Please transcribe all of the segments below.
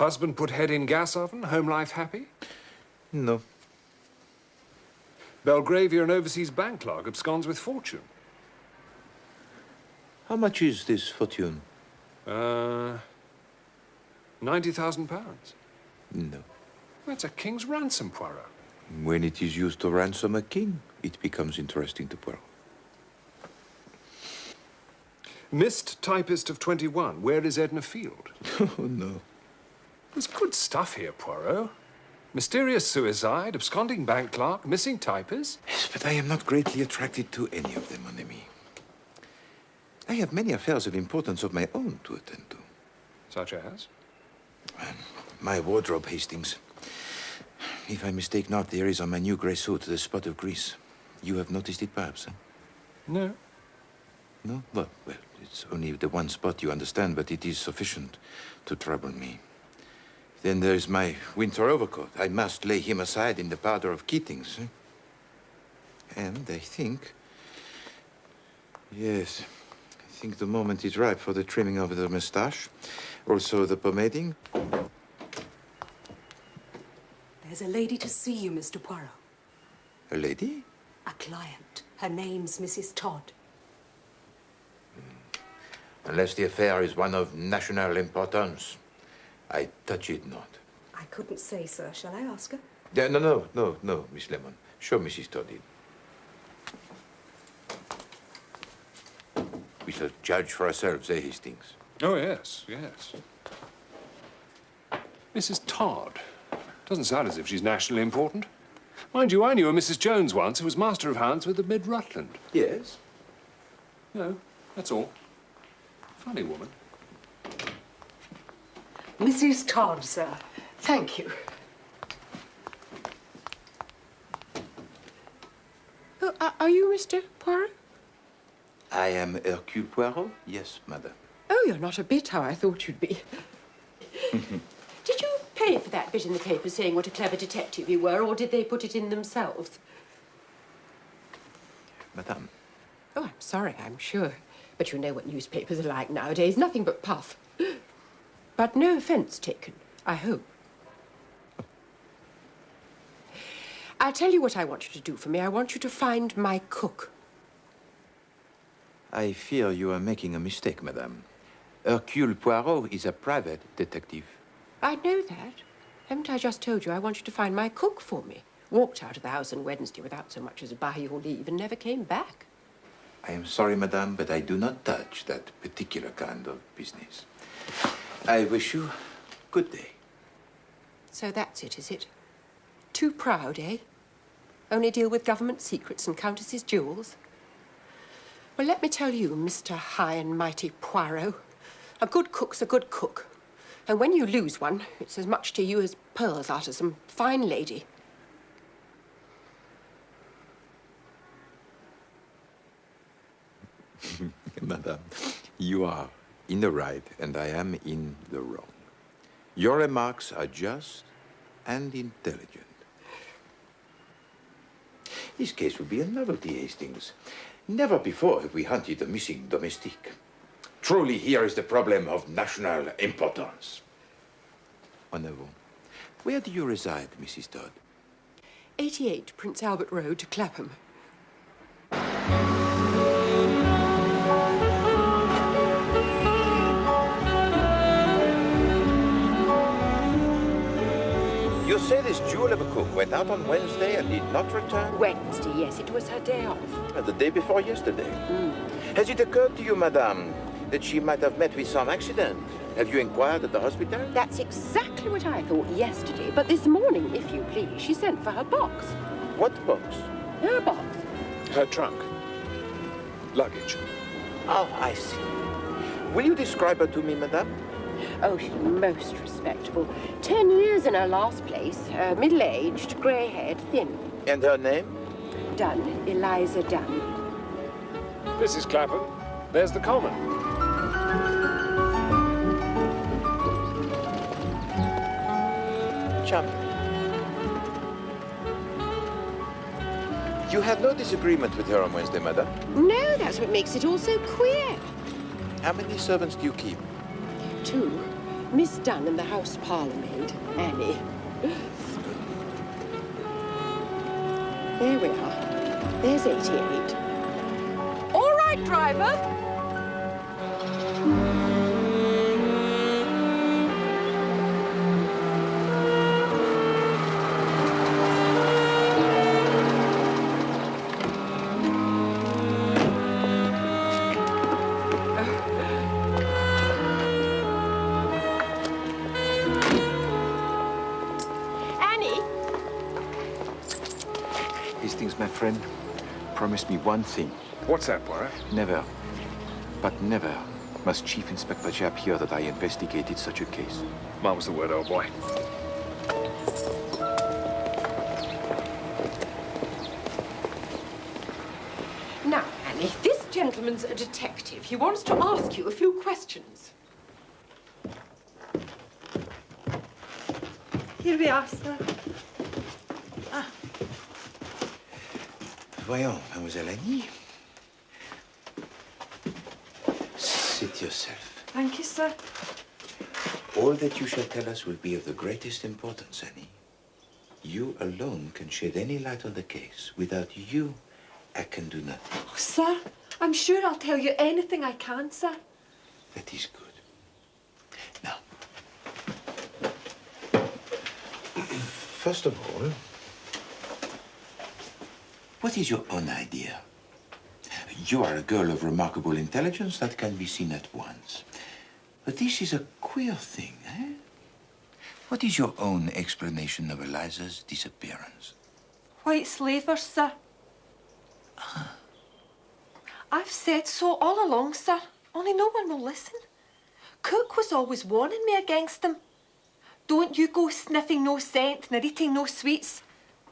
Husband put head in gas oven, home life happy? No. Belgravia, overseas bank clerk, absconds with fortune. How much is this fortune? £90,000. No. That's a king's ransom, Poirot. When it is used to ransom a king, it becomes interesting to Poirot. Missed typist of 21. Where is Edna Field? Oh, no. There's good stuff here, Poirot. Mysterious suicide, absconding bank clerk, missing typist. Yes, but I am not greatly attracted to any of them, mon ami. I have many affairs of importance of my own to attend to. Such as? My wardrobe, Hastings. If I mistake not, there is on my new grey suit the spot of grease. You have noticed it, perhaps, eh? No. No? Well, it's only the one spot, you understand, but it is sufficient to trouble me. Then there's my winter overcoat. I must lay him aside in the powder of Keating's. Eh? And I think... Yes, I think the moment is ripe for the trimming of the moustache. Also the pomading. There's a lady to see you, Mr. Poirot. A lady? A client. Her name's Mrs. Todd. Unless the affair is one of national importance, I touch it not. I couldn't say, sir. Shall I ask her? No, Miss Lemon. Show Mrs. Todd in. We shall judge for ourselves, eh, Hastings? Oh, yes, yes. Mrs. Todd. Doesn't sound as if she's nationally important. Mind you, I knew a Mrs. Jones once who was master of hounds with the Mid-Rutland. Yes? No, that's all. Funny woman. Mrs. Todd, sir. Thank you. Oh, are you Mr. Poirot? I am Hercule Poirot? Yes, madam. Oh, you're not a bit how I thought you'd be. Did you pay for that bit in the paper saying what a clever detective you were, or did they put it in themselves? Madame. Oh, I'm sorry, I'm sure. But you know what newspapers are like nowadays. Nothing but puff. But no offence taken, I hope. I'll tell you what I want you to do for me. I want you to find my cook. I fear you are making a mistake, madame. Hercule Poirot is a private detective. I know that. Haven't I just told you I want you to find my cook for me? Walked out of the house on Wednesday without so much as a by your leave and never came back. I am sorry, madame, but I do not touch that particular kind of business. I wish you good day. So that's it, is it? Too proud, eh? Only deal with government secrets and countesses' jewels? Well, let me tell you, Mr. High and Mighty Poirot, a good cook's a good cook. And when you lose one, it's as much to you as pearls out of some fine lady. Madame, you are in the right and I am in the wrong. Your remarks are just and intelligent. This case will be a novelty, Hastings. Never before have we hunted a missing domestique. Truly, here is the problem of national importance. En avant. Where do you reside, Mrs. Todd? 88 Prince Albert Road, Clapham. You say this jewel of a cook went out on Wednesday and did not return? Wednesday, yes, it was her day off. The day before yesterday. Has it occurred to you, madame, that she might have met with some accident? Have you inquired at the hospital? That's exactly what I thought yesterday. But this morning, if you please, she sent for her box. What box? Her box. Her trunk. Luggage. Oh, I see. Will you describe her to me, madame? Oh, she's most respectable. 10 years in her last place. Middle-aged, grey-haired, thin. And her name? Dunn. Eliza Dunn. This is Clapham. There's the common. Charming. You had no disagreement with her on Wednesday, madame? No, that's what makes it all so queer. How many servants do you keep? 2. Miss Dunn and the house parlourmaid, Annie. There we are. There's 88. All right, driver. My friend, promise me one thing. What's that, Poirot? Never, but never must Chief Inspector Japp hear that I investigated such a case. Mine was the word, old boy. Now, Annie, this gentleman's a detective. He wants to ask you a few questions. Here we are, sir. Voyons, Mademoiselle Annie. Sit yourself. Thank you, sir. All that you shall tell us will be of the greatest importance, Annie. You alone can shed any light on the case. Without you, I can do nothing. Oh, sir, I'm sure I'll tell you anything I can, sir. That is good. Now, first of all, what is your own idea? You are a girl of remarkable intelligence that can be seen at once. But this is a queer thing, eh? What is your own explanation of Eliza's disappearance? White slavers, sir. I've said so all along, sir. Only no one will listen. Cook was always warning me against them. Don't you go sniffing no scent nor eating no sweets,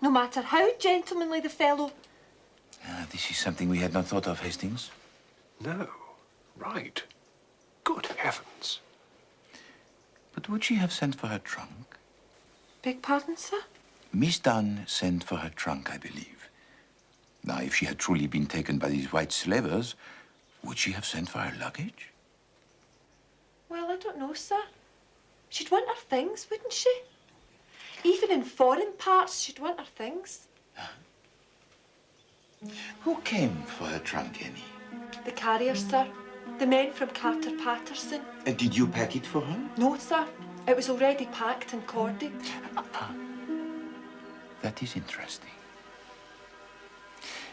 no matter how gentlemanly the fellow. This is something we had not thought of, Hastings. No. Right. Good heavens. But would she have sent for her trunk? Beg pardon, sir? Miss Dunn sent for her trunk, I believe. Now, if she had truly been taken by these white slavers, would she have sent for her luggage? Well, I don't know, sir. She'd want her things, wouldn't she? Even in foreign parts, she'd want her things. Who came for her trunk, Annie? The carriers, sir. The men from Carter Patterson. And did you pack it for her? No, sir. It was already packed and corded. That is interesting.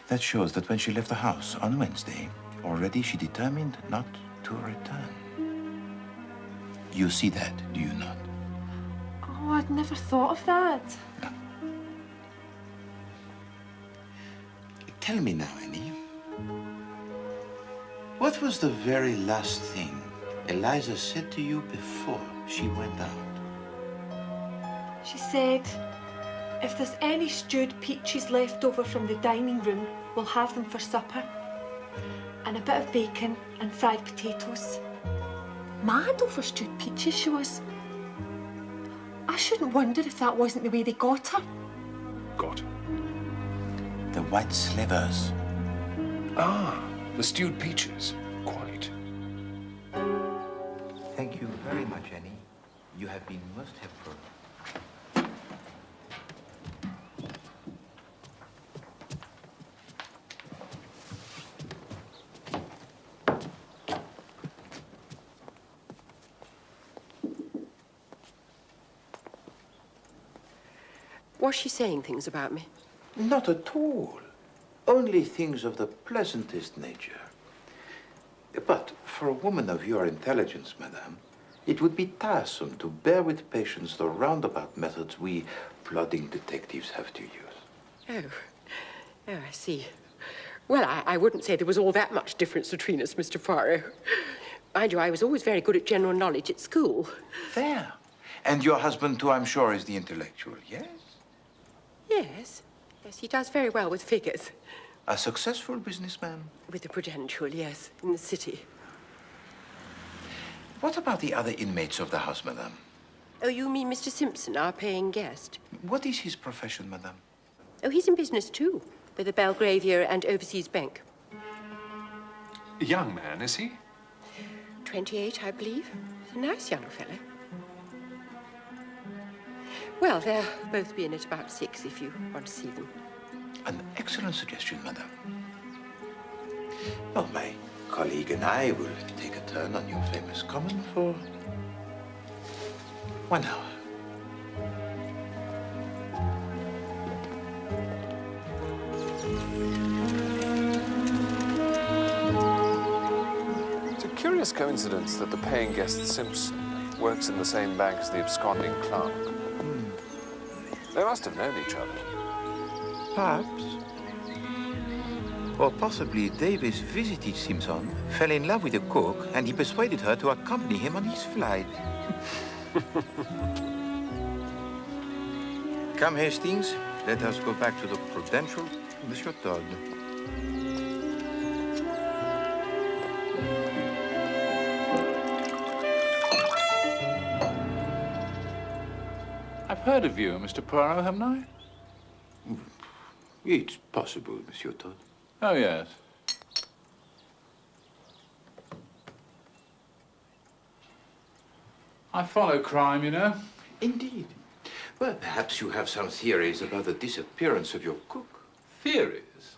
That shows that when she left the house on Wednesday, already she determined not to return. You see that, do you not? Oh, I'd never thought of that. No. Tell me now, Annie. What was the very last thing Eliza said to you before she went out? She said, if there's any stewed peaches left over from the dining room, we'll have them for supper. And a bit of bacon and fried potatoes. Mad over stewed peaches, she was. I shouldn't wonder if that wasn't the way they got her. Got her? The white slavers. Ah, the stewed peaches. Quite. Thank you very much, Annie. You have been most helpful. Was she saying things about me? Not at all. Only things of the pleasantest nature. But for a woman of your intelligence, madame, it would be tiresome to bear with patience the roundabout methods we plodding detectives have to use. Oh, I see. Well, I wouldn't say there was all that much difference between us, Mr. Poirot. Mind you, I was always very good at general knowledge at school. There. And your husband, too, I'm sure, is the intellectual, yes? Yes. Yes, he does very well with figures. A successful businessman? With the Prudential, yes, in the city. What about the other inmates of the house, madame? Oh, you mean Mr. Simpson, our paying guest? What is his profession, madame? Oh, he's in business, too, with the Belgravia and Overseas Bank. A young man, is he? 28, I believe. He's a nice young fellow. Well, they'll both be in at about 6 if you want to see them. An excellent suggestion, madame. Well, my colleague and I will take a turn on your famous common for 1 hour. It's a curious coincidence that the paying guest Simpson works in the same bank as the absconding clerk. They must have known each other. Perhaps. Or possibly Davis visited Simpson, fell in love with the cook, and he persuaded her to accompany him on his flight. Come, Hastings. Let us go back to the Prudential, Monsieur Todd. I've heard of you, Mr. Poirot, haven't I? It's possible, Monsieur Todd. Oh, yes. I follow crime, you know. Indeed. Well, perhaps you have some theories about the disappearance of your cook. Theories?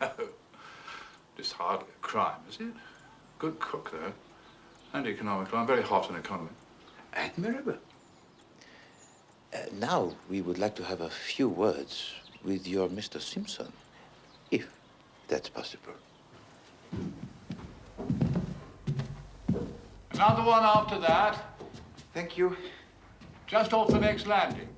No. It's hardly a crime, is it? Good cook, though. And economical. I'm very hot on economy. Admirable. Now, we would like to have a few words with your Mr. Simpson, if that's possible. Another one after that. Thank you. Just off the next landing.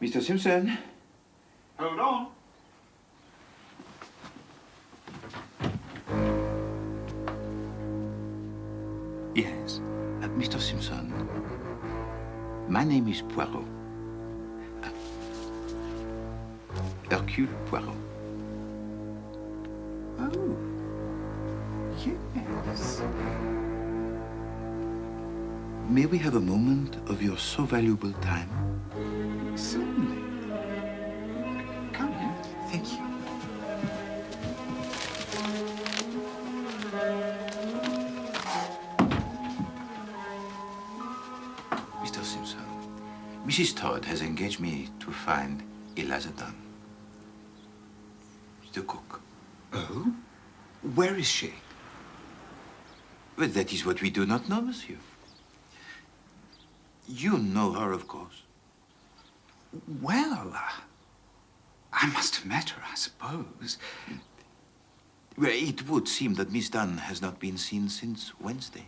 Mr. Simpson? Hold on. Yes. Mr. Simpson, my name is Poirot. Hercule Poirot. Oh, yes. May we have a moment of your so valuable time? Certainly. Come in. Thank you. Mr. Simpson, Mrs. Todd has engaged me to find Eliza Dunn, the cook. Oh? Where is she? Well, that is what we do not know, monsieur. You know her, of course. Well, I must have met her, I suppose. Well, it would seem that Miss Dunn has not been seen since Wednesday.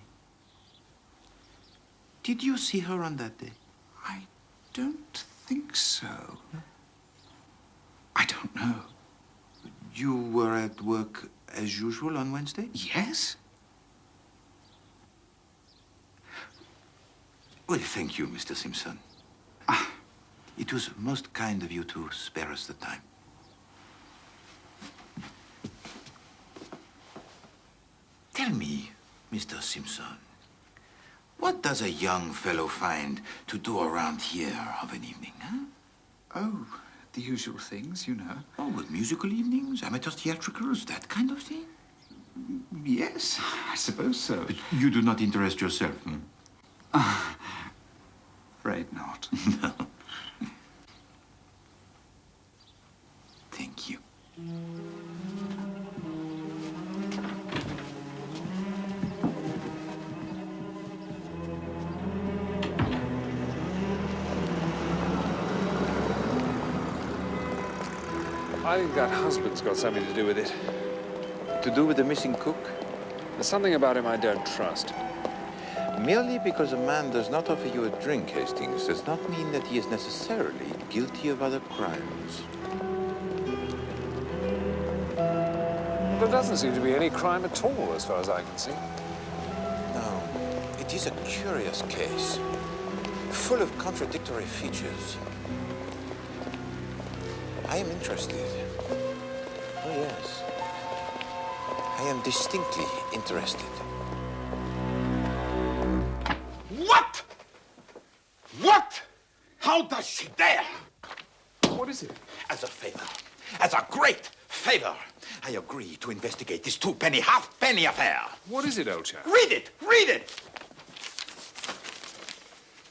Did you see her on that day? I don't think so. I don't know. You were at work as usual on Wednesday? Yes? Well, thank you, Mr. Simpson. It was most kind of you to spare us the time. Tell me, Mr. Simpson, what does a young fellow find to do around here of an evening, huh? Oh, the usual things, you know. Oh, with musical evenings, amateur theatricals, that kind of thing? Yes, I suppose so. But you do not interest yourself, hmm? Afraid not. No. Thank you. I think that husband's got something to do with it. To do with the missing cook? There's something about him I don't trust. Merely because a man does not offer you a drink, Hastings, does not mean that he is necessarily guilty of other crimes. Well, there doesn't seem to be any crime at all, as far as I can see. No, it is a curious case, full of contradictory features. I am interested. Oh, yes. I am distinctly interested. What? How does she dare? What is it? As a favor, as a great favor, I agree to investigate this two-penny, half-penny affair. What is it, old chap? Read it! Read it!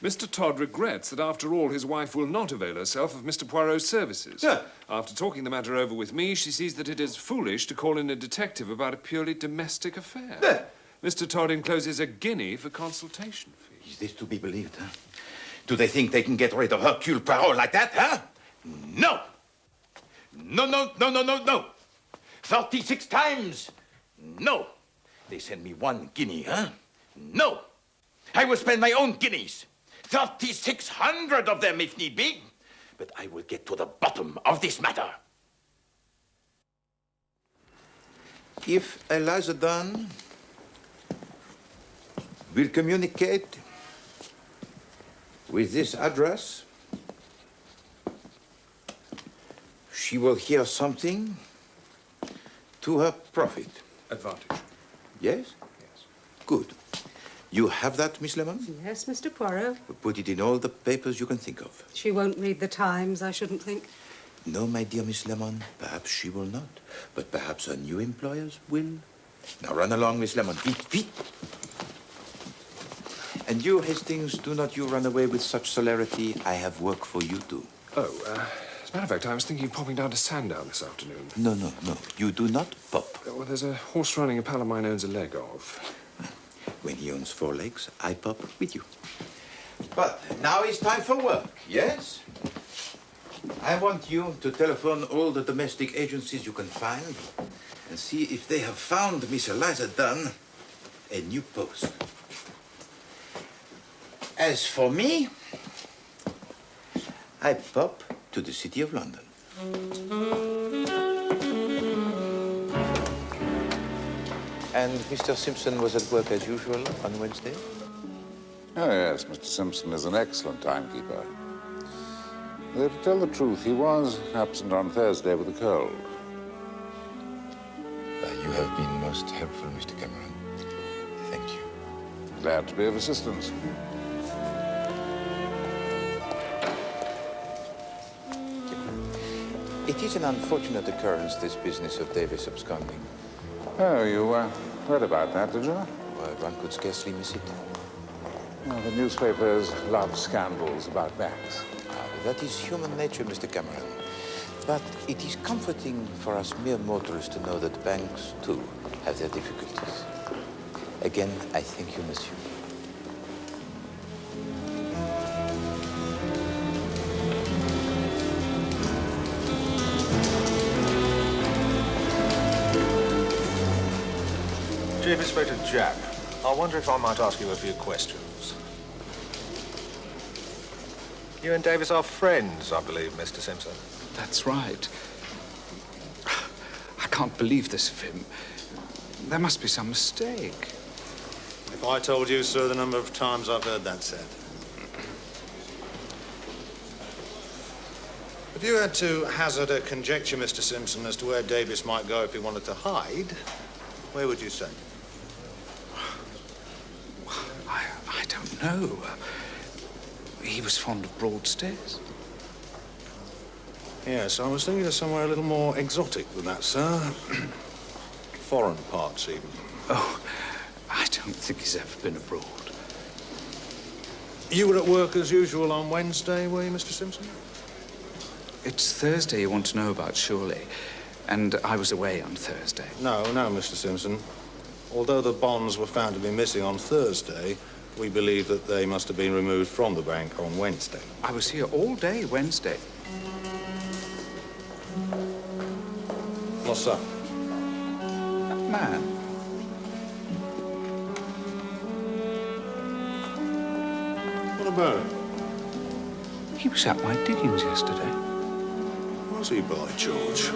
Mr. Todd regrets that after all his wife will not avail herself of Mr. Poirot's services. Yeah. After talking the matter over with me, she sees that it is foolish to call in a detective about a purely domestic affair. Yeah. Mr. Todd encloses a guinea for consultation fee. Is this to be believed, huh? Do they think they can get rid of Hercule Poirot like that, huh? No! No, no, no, no, no, no! 36 times! No! They send me 1 guinea, huh? No! I will spend my own guineas. 3,600 of them, if need be. But I will get to the bottom of this matter. If Eliza Dunn will communicate with this address, she will hear something to her profit. Advantage. Yes? Yes. Good. You have that, Miss Lemon? Yes, Mr. Poirot. Put it in all the papers you can think of. She won't read the Times, I shouldn't think. No, my dear Miss Lemon, perhaps she will not. But perhaps her new employers will. Now run along, Miss Lemon. Feet, feet. And you, Hastings, do not you run away with such celerity. I have work for you too. Oh, as a matter of fact, I was thinking of popping down to Sandown this afternoon. No, no, no. You do not pop. Well, there's a horse riding a pal of mine owns a leg of. When he owns 4 legs, I pop with you. But now it's time for work, yes? I want you to telephone all the domestic agencies you can find and see if they have found Miss Eliza Dunn a new post. As for me, I pop to the City of London. And Mr. Simpson was at work as usual on Wednesday? Oh, yes, Mr. Simpson is an excellent timekeeper. Though, to tell the truth, he was absent on Thursday with a cold. You have been most helpful, Mr. Cameron. Thank you. Glad to be of assistance. It is an unfortunate occurrence, this business of Davis absconding. Oh, you read about that, did you? Well, one could scarcely miss it. Well, the newspapers love scandals about banks. That is human nature, Mr. Cameron. But it is comforting for us mere mortals to know that banks, too, have their difficulties. Again, I thank you, monsieur. Chief Inspector Jack, I wonder if I might ask you a few questions. You and Davis are friends, I believe, Mr. Simpson. That's right. I can't believe this of him. There must be some mistake. If I told you, sir, the number of times I've heard that said. If you had to hazard a conjecture, Mr. Simpson, as to where Davis might go if he wanted to hide, where would you say? I don't know. He was fond of Broadstairs. Yes, I was thinking of somewhere a little more exotic than that, sir. Foreign parts, even. Oh, I don't think he's ever been abroad. You were at work as usual on Wednesday, were you, Mr. Simpson? It's Thursday you want to know about, surely. And I was away on Thursday. No, Mr. Simpson. Although the bonds were found to be missing on Thursday, we believe that they must have been removed from the bank on Wednesday. I was here all day Wednesday. What's up? That man. What about it? He was at my diggings yesterday. Was he, by George?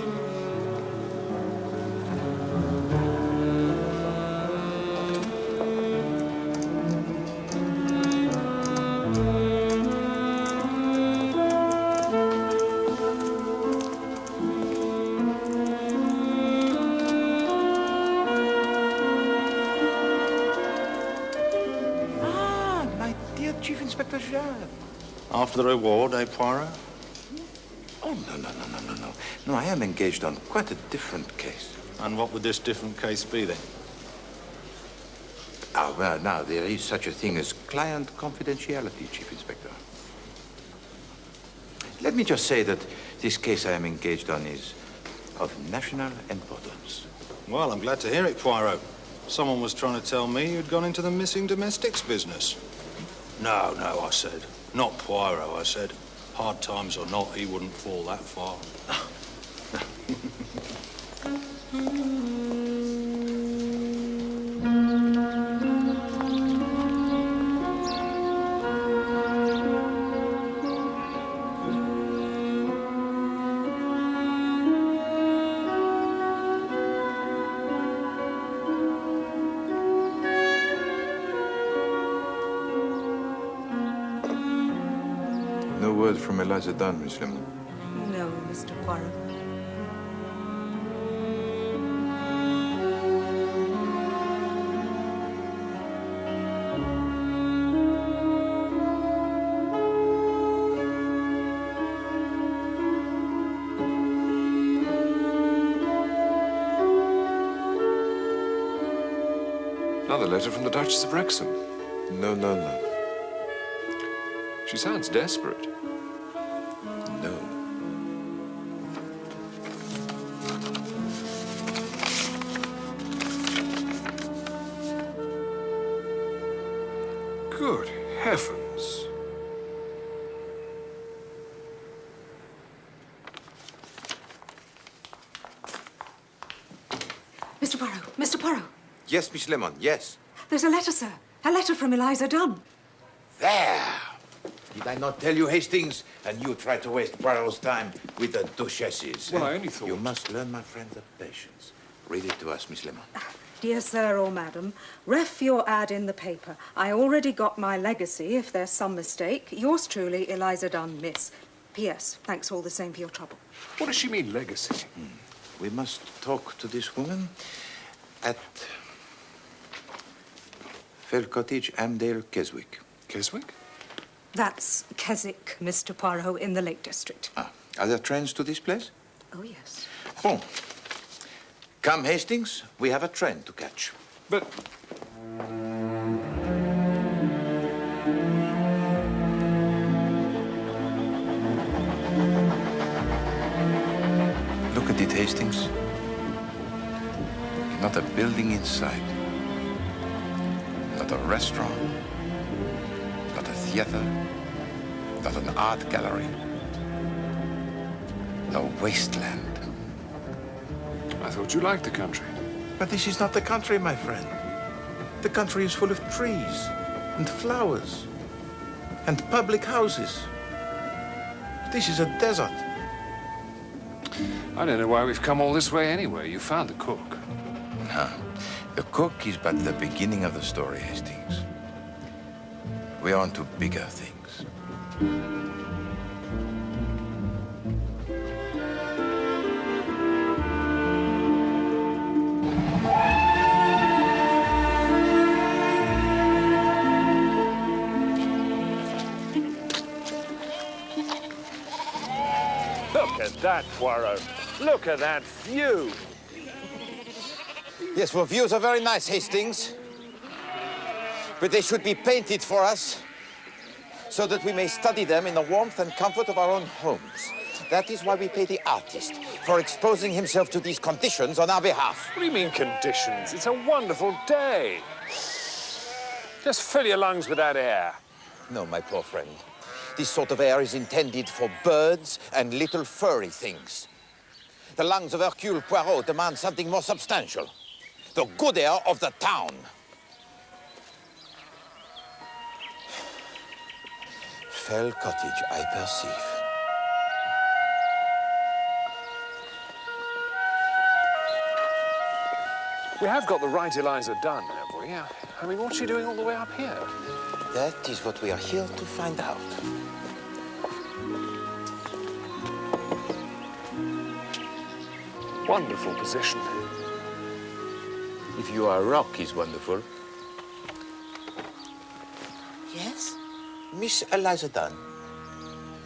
Ah, my dear Chief Inspector Jacques. After the reward, eh, Poirot? Oh, no. No, I am engaged on quite a different case. And what would this different case be, then? Ah, well, now, there is such a thing as client confidentiality, Chief Inspector. Let me just say that this case I am engaged on is of national importance. Well, I'm glad to hear it, Poirot. Someone was trying to tell me you'd gone into the missing domestics business. No, I said. Not Poirot, I said. Hard times or not, he wouldn't fall that far. No word from Eliza Dunn, Miss Lemon. No, Mr. Poirot. Another letter from the Duchess of Wrexham. No. She sounds desperate. No. Good heavens. Mr. Poirot, Mr. Poirot. Yes, Miss Lemon, yes. There's a letter, sir. A letter from Eliza Dunn. There! Did I not tell you, Hastings? And you try to waste Poirot's time with the duchesses. Well, I only thought... You must learn, my friend, the patience. Read it to us, Miss Lemon. Dear sir or madam, ref your ad in the paper. I already got my legacy, if there's some mistake. Yours truly, Eliza Dunn, miss. P.S. Thanks all the same for your trouble. What does she mean, legacy? We must talk to this woman at Fell Cottage, Amdale, Keswick. Keswick? That's Keswick, Mr. Poirot, in the Lake District. Ah, are there trains to this place? Oh, yes. Bon. Come, Hastings. We have a train to catch. But... Look at it, Hastings. Not a building in sight. Not a restaurant. Not a theater. Not an art gallery. A wasteland. I thought you liked the country. But this is not the country, my friend. The country is full of trees and flowers and public houses. This is a desert. I don't know why we've come all this way anyway. You found the cook. No, the cook is but the beginning of the story, Hastings. We are on to bigger things. Look at that, Poirot. Look at that view. Yes, well, views are very nice, Hastings. But they should be painted for us so that we may study them in the warmth and comfort of our own homes. That is why we pay the artist for exposing himself to these conditions on our behalf. What do you mean, conditions? It's a wonderful day. Just fill your lungs with that air. No, my poor friend. This sort of air is intended for birds and little furry things. The lungs of Hercule Poirot demand something more substantial. The good air of the town. Fell Cottage, I perceive. We have got the right Eliza Dunn, have we? I mean, what's she doing all the way up here? That is what we are here to find out. Wonderful position. If you are rock is wonderful. Yes? Miss Eliza Dunn,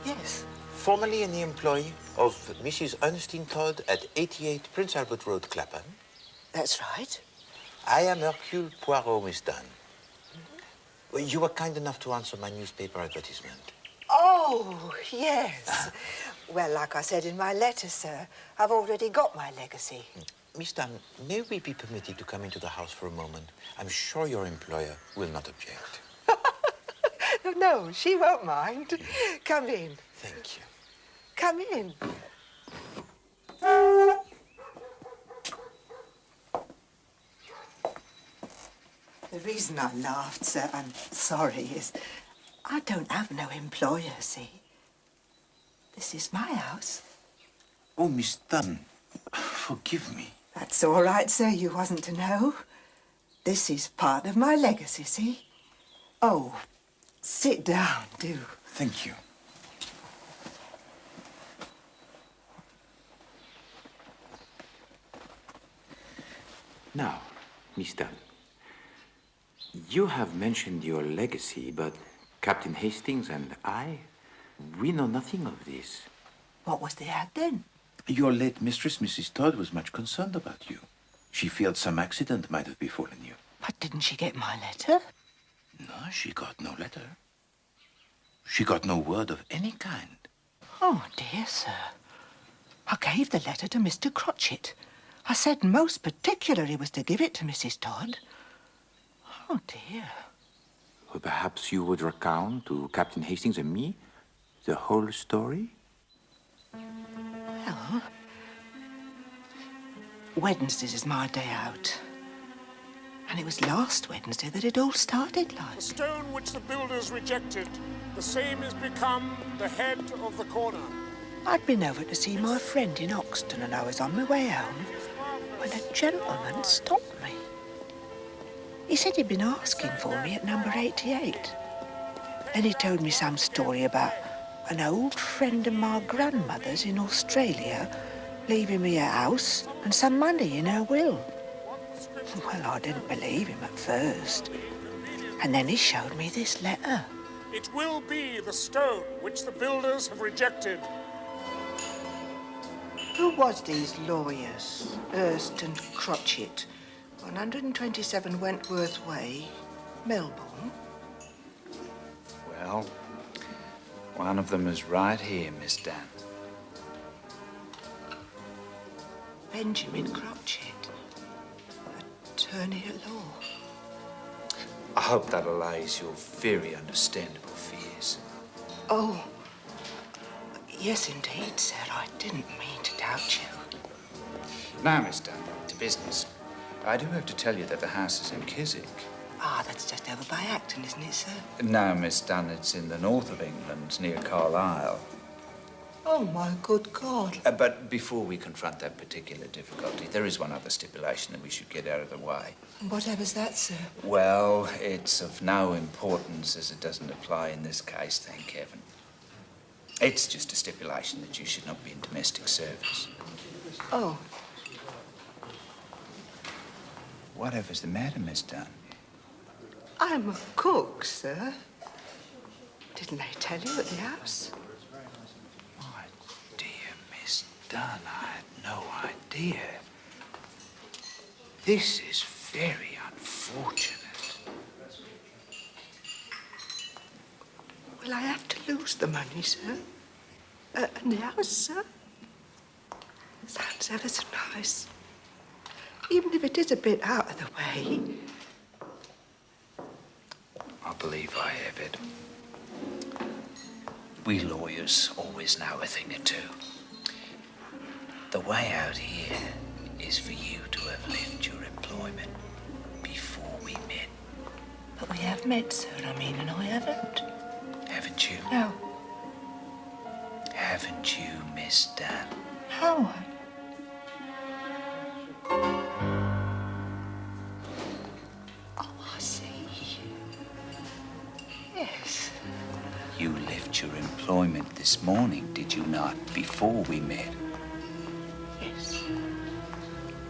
Yes. Formerly an employee of Mrs. Ernestine Todd at 88 Prince Albert Road, Clapham. That's right. I am Hercule Poirot, Miss Dunn. Well, you were kind enough to answer my newspaper advertisement. Oh, yes. Well, like I said in my letter, sir, I've already got my legacy. Miss Dunn, may we be permitted to come into the house for a moment? I'm sure your employer will not object. No, she won't mind. Come in. Thank you. Come in. The reason I laughed, sir, I'm sorry, is I don't have no employer, see? This is my house. Oh, Miss Dunn, forgive me. That's all right, sir. You wasn't to know. This is part of my legacy, see? Oh, sit down, do. Thank you. Now, Miss Dunn, you have mentioned your legacy, but Captain Hastings and I, we know nothing of this. What was the ad then? Your late mistress, Mrs. Todd, was much concerned about you. She feared some accident might have befallen you. But didn't she get my letter? No, she got no letter. She got no word of any kind. Oh, dear, sir. I gave the letter to Mr. Crotchet. I said most particular he was to give it to Mrs. Todd. Oh, dear. Well, perhaps you would recount to Captain Hastings and me the whole story? Well, Wednesdays is my day out. And it was last Wednesday that it all started like. The stone which the builders rejected, the same has become the head of the corner. I'd been over to see my friend in Oxton and I was on my way home when a gentleman stopped me. He said he'd been asking for me at number 88. Then he told me some story about an old friend of my grandmother's in Australia leaving me a house and some money in her will. Well, I didn't believe him at first. And then he showed me this letter. It will be the stone which the builders have rejected. Who was these lawyers, Hurst and Crotchet, 127 Wentworth Way, Melbourne? Well, one of them is right here, Miss Dunn. Benjamin Crotchet, attorney at law. I hope that allays your very understandable fears. Oh, yes, indeed, sir. I didn't mean to doubt you. Now, Miss Dunn, to business. I do have to tell you that the house is in Keswick. Ah, that's just over by Acton, isn't it, sir? No, Miss Dunn, it's in the north of England, near Carlisle. Oh, my good God. But before we confront that particular difficulty, there is one other stipulation that we should get out of the way. Whatever's that, sir? Well, it's of no importance as it doesn't apply in this case, thank heaven. It's just a stipulation that you should not be in domestic service. Oh. Whatever's the matter, Miss Dunn? I'm a cook, sir. Didn't they tell you at the house? My dear Miss Dunn, I had no idea. This is very unfortunate. Will I have to lose the money, sir? And the house, sir? Sounds ever so nice. Even if it is a bit out of the way. I believe I have it. We lawyers always know a thing or two. The way out here is for you to have left your employment before we met. But we have met, sir, I mean, and I haven't. Haven't you? No. Haven't you, Miss Dunn? No. Oh, I see. Yes. You left your employment this morning, did you not, before we met? Yes.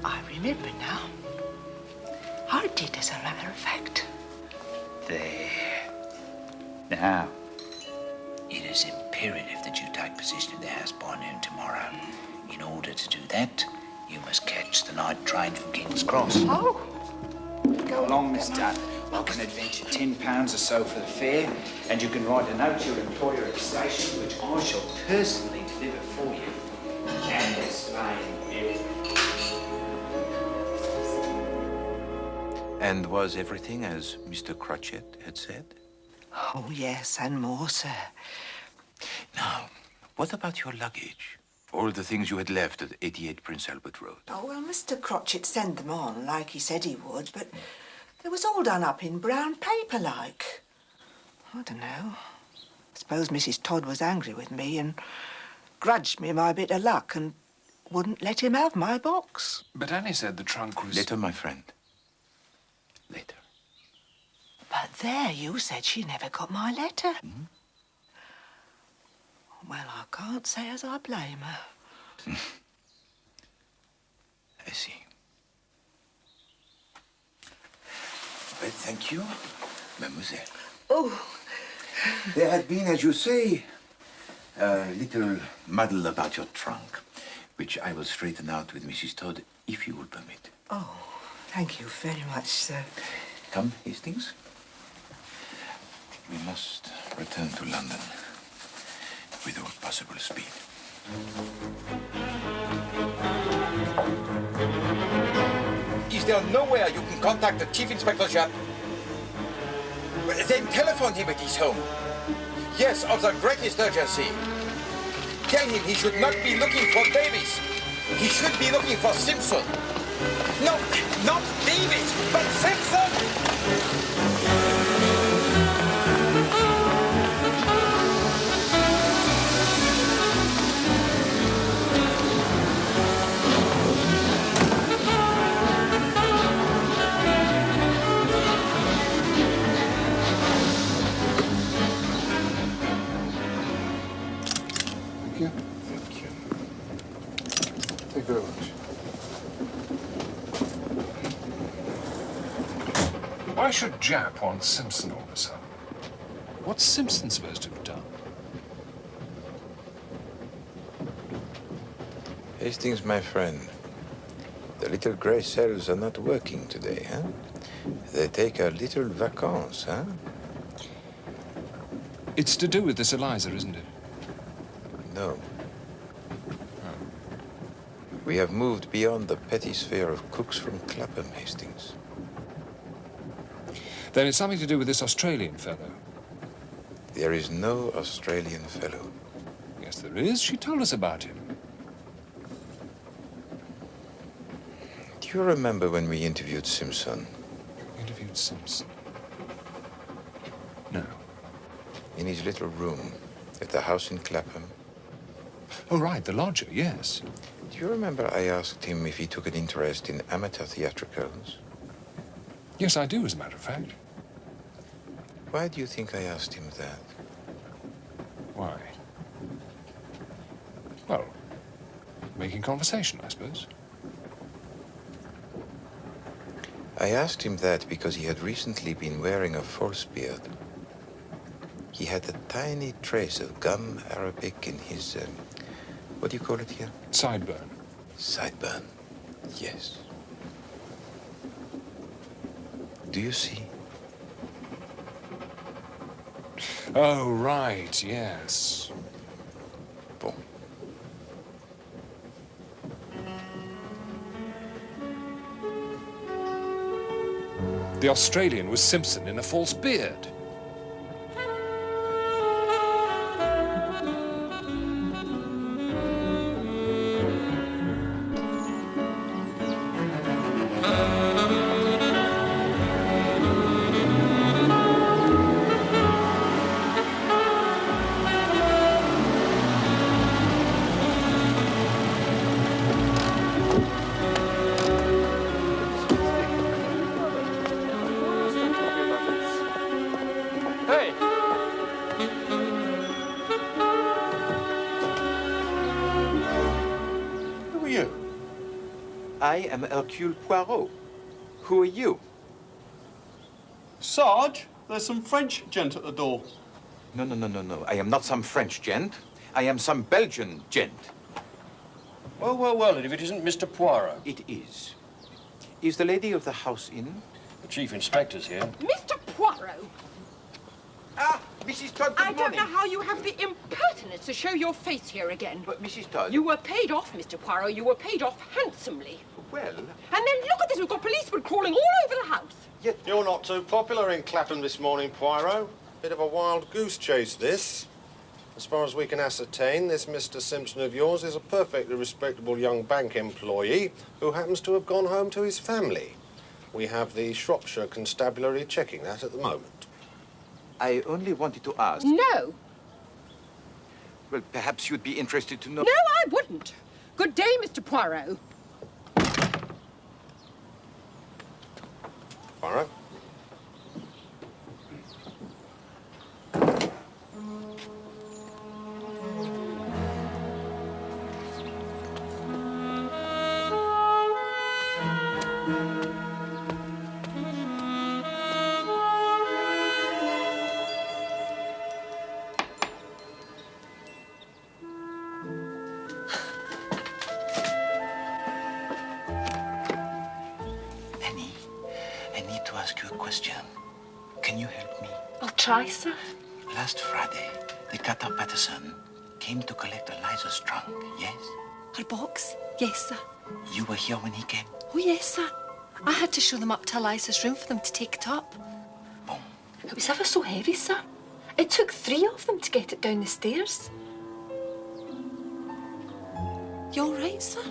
I remember now. I did, as a matter of fact. There. Now, it is imperative imperative that you take possession of the house by noon tomorrow. In order to do that, you must catch the night train from King's Cross. Oh. Go along, Miss Dunn. I can adventure £10 or so for the fare, and you can write a note to your employer at the station, which I shall personally deliver for you. And explain everything. And was everything as Mr. Cratchit had said? Oh, yes, and more, sir. Now, what about your luggage? All the things you had left at 88 Prince Albert Road. Oh, well, Mr. Cratchit sent them on, like he said he would, but they was all done up in brown paper, like. I don't know. I suppose Mrs. Todd was angry with me and grudged me my bit of luck and wouldn't let him have my box. But Annie said the trunk was... Later, my friend. Later. But there, you said she never got my letter. Hmm? Well, I can't say as I blame her. I see. Well, thank you, mademoiselle. Oh. There had been, as you say, a little muddle about your trunk, which I will straighten out with Mrs. Todd, if you will permit. Oh, thank you very much, sir. Come, Hastings. We must return to London with all possible speed. Is there nowhere you can contact the Chief Inspector Japp? Then telephone him at his home. Yes, of the greatest urgency. Tell him he should not be looking for Davis. He should be looking for Simpson. No, not Davis, but Simpson! Thank you very much. Why should Japp want Simpson all of a sudden? What's Simpson supposed to have done? Hastings, my friend, the little grey cells are not working today, huh? They take a little vacances, huh? It's to do with this Eliza, isn't it? No. We have moved beyond the petty sphere of cooks from Clapham, Hastings. Then it's something to do with this Australian fellow. There is no Australian fellow. Yes, there is. She told us about him. Do you remember when we interviewed Simpson? Interviewed Simpson? No. In his little room at the house in Clapham. Oh, right, the lodger, yes. Do you remember I asked him if he took an interest in amateur theatricals? Yes, I do, as a matter of fact. Why do you think I asked him that? Why? Well, making conversation, I suppose. I asked him that because he had recently been wearing a false beard. He had a tiny trace of gum arabic in his, what do you call it here? Sideburn. Sideburn, yes. Do you see? Oh, right, yes. Bon. The Australian was Simpson in a false beard. I am Hercule Poirot. Who are you? Sarge, there's some French gent at the door. No, no, no, no, no. I am not some French gent. I am some Belgian gent. Well, well, well, and if it isn't Mr. Poirot? It is. Is the lady of the house in? The Chief Inspector's here. Mr. Poirot! Ah, Mrs. Todd, good I don't know how you have the impertinence to show your face here again. But, Mrs. Todd... You were paid off, Mr. Poirot. You were paid off handsomely. Well... And then look at this. We've got policemen crawling all over the house. Yet... You're not too popular in Clapham this morning, Poirot. Bit of a wild goose chase, this. As far as we can ascertain, this Mr. Simpson of yours is a perfectly respectable young bank employee who happens to have gone home to his family. We have the Shropshire Constabulary checking that at the moment. I only wanted to ask... No. Well, perhaps you'd be interested to know... No, I wouldn't. Good day, Mr. Poirot. Poirot? Try, sir. Last Friday, the Cutter Patterson came to collect Eliza's trunk, yes? Her box? Yes, sir. You were here when he came? Oh, yes, sir. I had to show them up to Eliza's room for them to take it up. Boom. It was ever so heavy, sir. It took 3 of them to get it down the stairs. You all right, sir?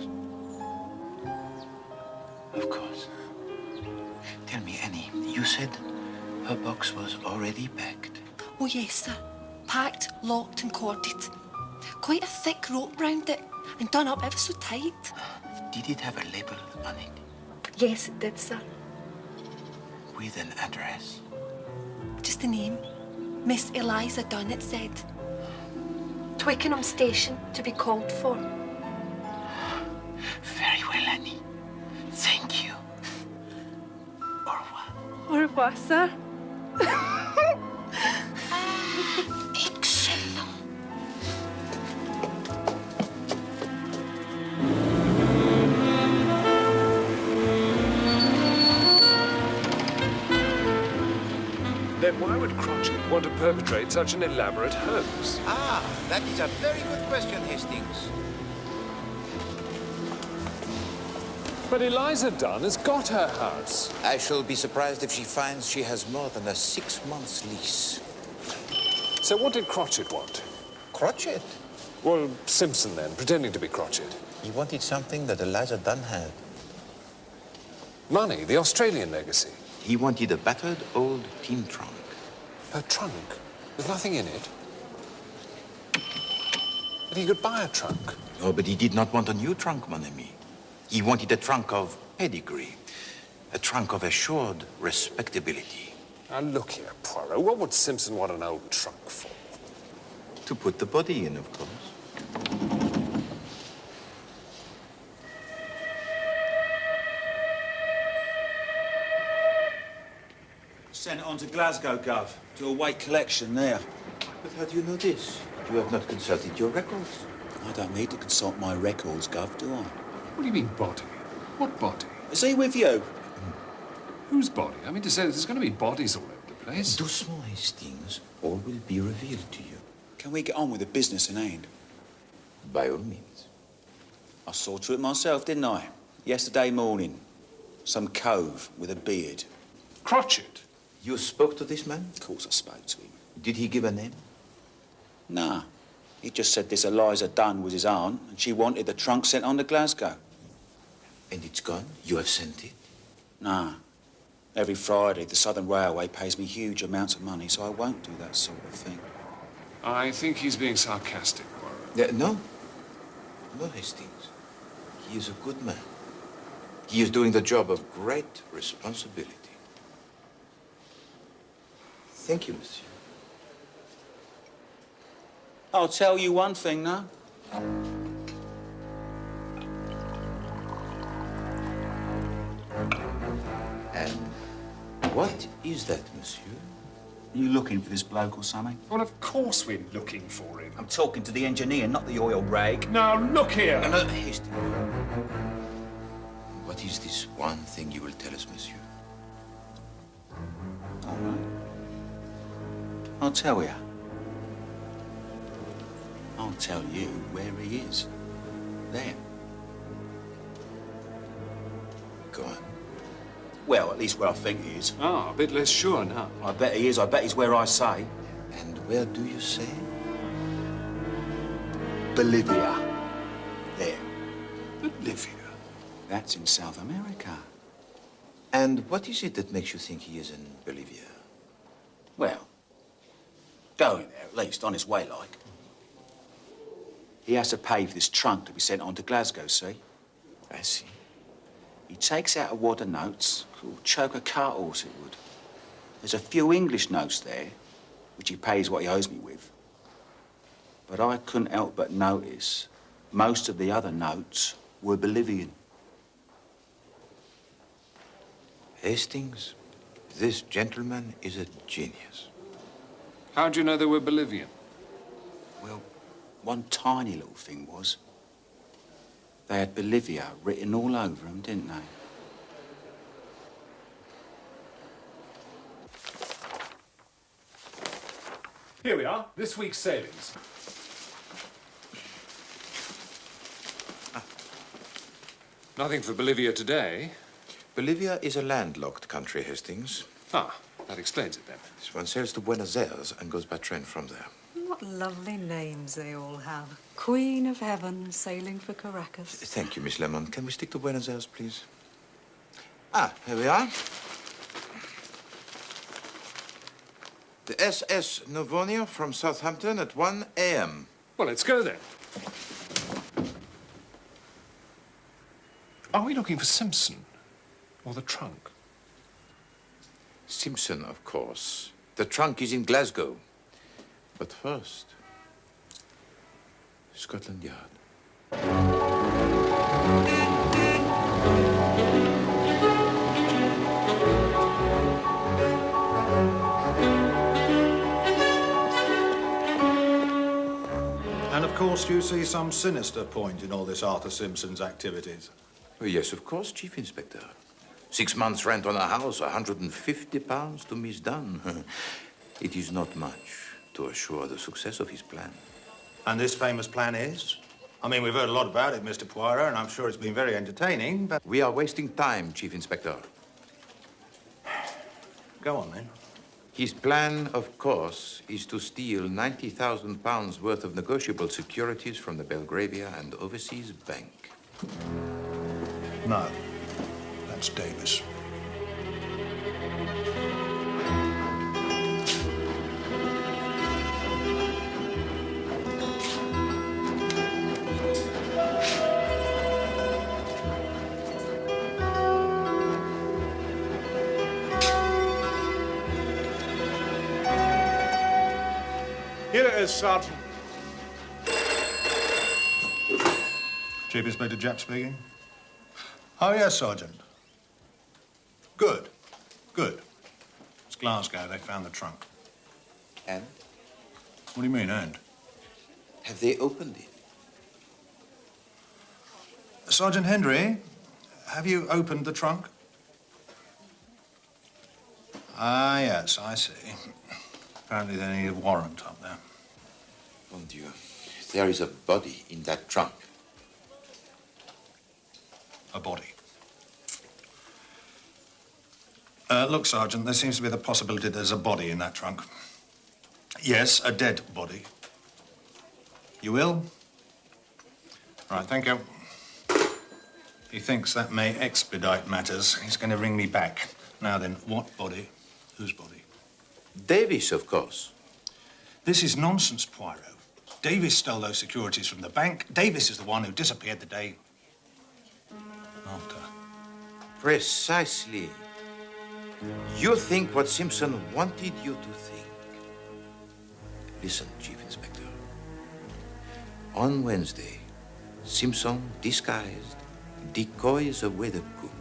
Of course. Tell me, Annie, you said her box was already packed? Oh, yes, sir. Packed, locked and corded. Quite a thick rope round it and done up ever so tight. Did it have a label on it? Yes, it did, sir. With an address? Just a name. Miss Eliza Dunn, it said. Twickenham Station to be called for. Very well, Annie. Thank you. Au revoir. Au revoir, sir. Excellent. Then why would Crotchet want to perpetrate such an elaborate hoax? Ah, that is a very good question, Hastings. But Eliza Dunn has got her house. I shall be surprised if she finds she has more than a 6-month lease. So what did Crotchet want? Crotchet? Well, Simpson then, pretending to be Crotchet. He wanted something that Eliza Dunn had. Money, the Australian legacy. He wanted a battered old tin trunk. Her trunk? There's nothing in it. But he could buy a trunk. Oh, but he did not want a new trunk, mon ami. He wanted a trunk of pedigree, a trunk of assured respectability. Now, look here, Poirot. What would Simpson want an old trunk for? To put the body in, of course. Sent it on to Glasgow, Gov, to await collection there. But how do you know this? You have not consulted your records. I don't need to consult my records, Gov, do I? What do you mean, body? What body? Is he with you? Whose body? I mean to say, there's going to be bodies all over the place. Doucement, Hastings. All will be revealed to you. Can we get on with the business in hand? By all means. I saw to it myself, didn't I? Yesterday morning. Some cove with a beard. Crotchet? You spoke to this man? Of course I spoke to him. Did he give a name? Nah. He just said this Eliza Dunn was his aunt, and she wanted the trunk sent on to Glasgow. And it's gone? You have sent it? Nah. Every Friday, the Southern Railway pays me huge amounts of money, so I won't do that sort of thing. I think he's being sarcastic, Poirot. No. No, Hastings. He is a good man. He is doing the job of great responsibility. Thank you, monsieur. I'll tell you one thing now. And what is that, monsieur? Are you looking for this bloke or something? Well, of course we're looking for him. I'm talking to the engineer, not the oil rag. Now, look here. No, Hastings. What is this one thing you will tell us, monsieur? All right. I'll tell you. I'll tell you where he is. There. Go on. Well, at least where I think he is. Ah, a bit less sure now. I bet he is. I bet he's where I say. And where do you say? Bolivia. There. Bolivia? That's in South America. And what is it that makes you think he is in Bolivia? Well, going there, at least, on his way, like. He has to pay for this trunk to be sent on to Glasgow, see? I see. He takes out a wad of notes, choke a cart horse it would. There's a few English notes there, which he pays what he owes me with. But I couldn't help but notice most of the other notes were Bolivian. Hastings, this gentleman is a genius. How do you know they were Bolivian? Well, one tiny little thing was, they had Bolivia written all over them, didn't they? Here we are, this week's savings. Nothing for Bolivia today. Bolivia is a landlocked country, Hastings. Ah, that explains it then. One sails to Buenos Aires and goes by train from there. What lovely names they all have. Queen of Heaven sailing for Caracas. Thank you, Miss Lemon. Can we stick to Buenos Aires, please? Ah, here we are. The SS Novonia from Southampton at 1 a.m. Well, let's go then. Are we looking for Simpson or the trunk? Simpson, of course. The trunk is in Glasgow. But first, Scotland Yard. And of course, you see some sinister point in all this Arthur Simpson's activities. Oh, yes, of course, Chief Inspector. 6 months' rent on a house, £150 to Miss Dunn. It is not much to assure the success of his plan. And this famous plan is? I mean, we've heard a lot about it, Mr. Poirot, and I'm sure it's been very entertaining, but... We are wasting time, Chief Inspector. Go on, then. His plan, of course, is to steal £90,000 worth of negotiable securities from the Belgravia and Overseas Bank. No. That's Davis. Here it is, Sergeant. Chief Inspector Japp speaking. Oh, yes, Sergeant. Good. Good. It's Glasgow. They found the trunk. And? What do you mean, and? Have they opened it? Sergeant Henry, have you opened the trunk? Ah, yes, I see. Apparently they need a warrant up there. Mon Dieu. There is a body in that trunk. A body. Look, Sergeant, there seems to be the possibility there's a body in that trunk. Yes, a dead body. You will? Right, thank you. He thinks that may expedite matters. He's going to ring me back. Now then, what body? Whose body? Davis, of course. This is nonsense, Poirot. Davis stole those securities from the bank. Davis is the one who disappeared the day after. Precisely. You think what Simpson wanted you to think. Listen, Chief Inspector. On Wednesday, Simpson, disguised, decoys away the cook.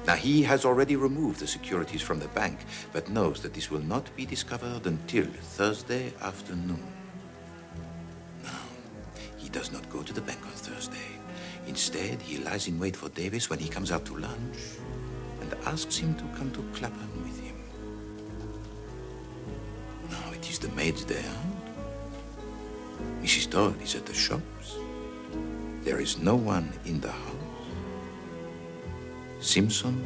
Now, he has already removed the securities from the bank, but knows that this will not be discovered until Thursday afternoon. Now, he does not go to the bank on Thursday. Instead, he lies in wait for Davis when he comes out to lunch and asks him to come to Clapham with him. Now, it is the maids there. Mrs. Todd is at the shops. There is no one in the house. Simpson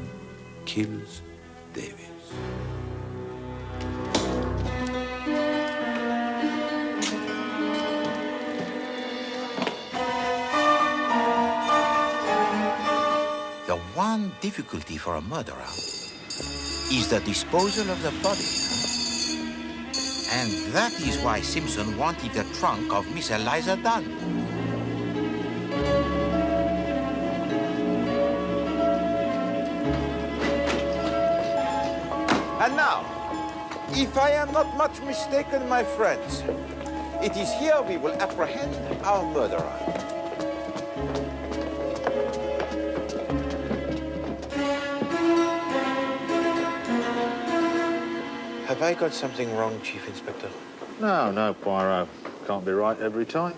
kills Davis. The one difficulty for a murderer is the disposal of the body. And that is why Simpson wanted the trunk of Miss Eliza Dunn. And now, if I am not much mistaken, my friends, it is here we will apprehend our murderer. Have I got something wrong, Chief Inspector? No, no, Poirot. Can't be right every time.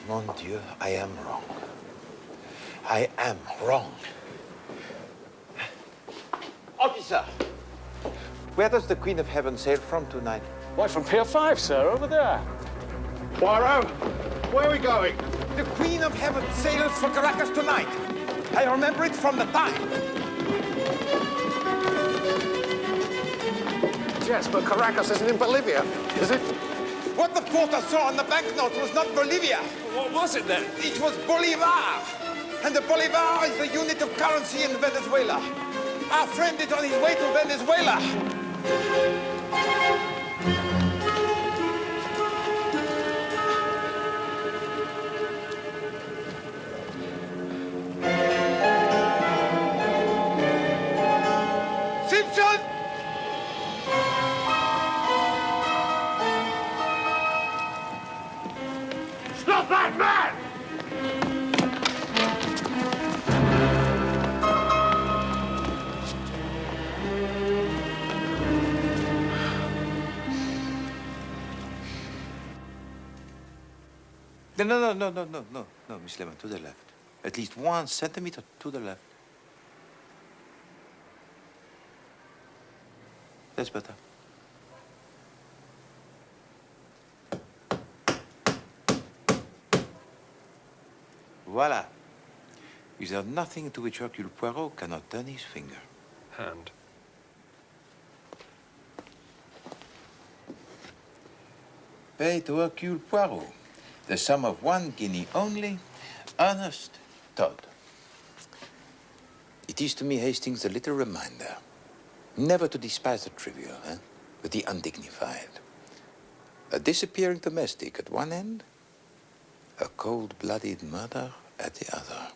Mon Dieu, I am wrong. I am wrong. Officer, where does the Queen of Heaven sail from tonight? Why, from Pier 5, sir, over there. Poirot, where are we going? The Queen of Heaven sails for Caracas tonight. I remember it from the time. Yes, but Caracas isn't in Bolivia, is it? What the porter saw on the banknote was not Bolivia. What was it then? It was Bolivar. And the Bolivar is the unit of currency in Venezuela. Our friend is on his way to Venezuela. Simpson! Stop that man! No, Miss Lemon, to the left. At least 1 centimeter to the left. That's better. Voila. Is there nothing to which Hercule Poirot cannot turn his finger? Hand. Pay to Hercule Poirot the sum of 1 guinea only, Ernest Todd. It is to me, Hastings, a little reminder never to despise the trivial, but the undignified. A disappearing domestic at one end, a cold-blooded murder at the other.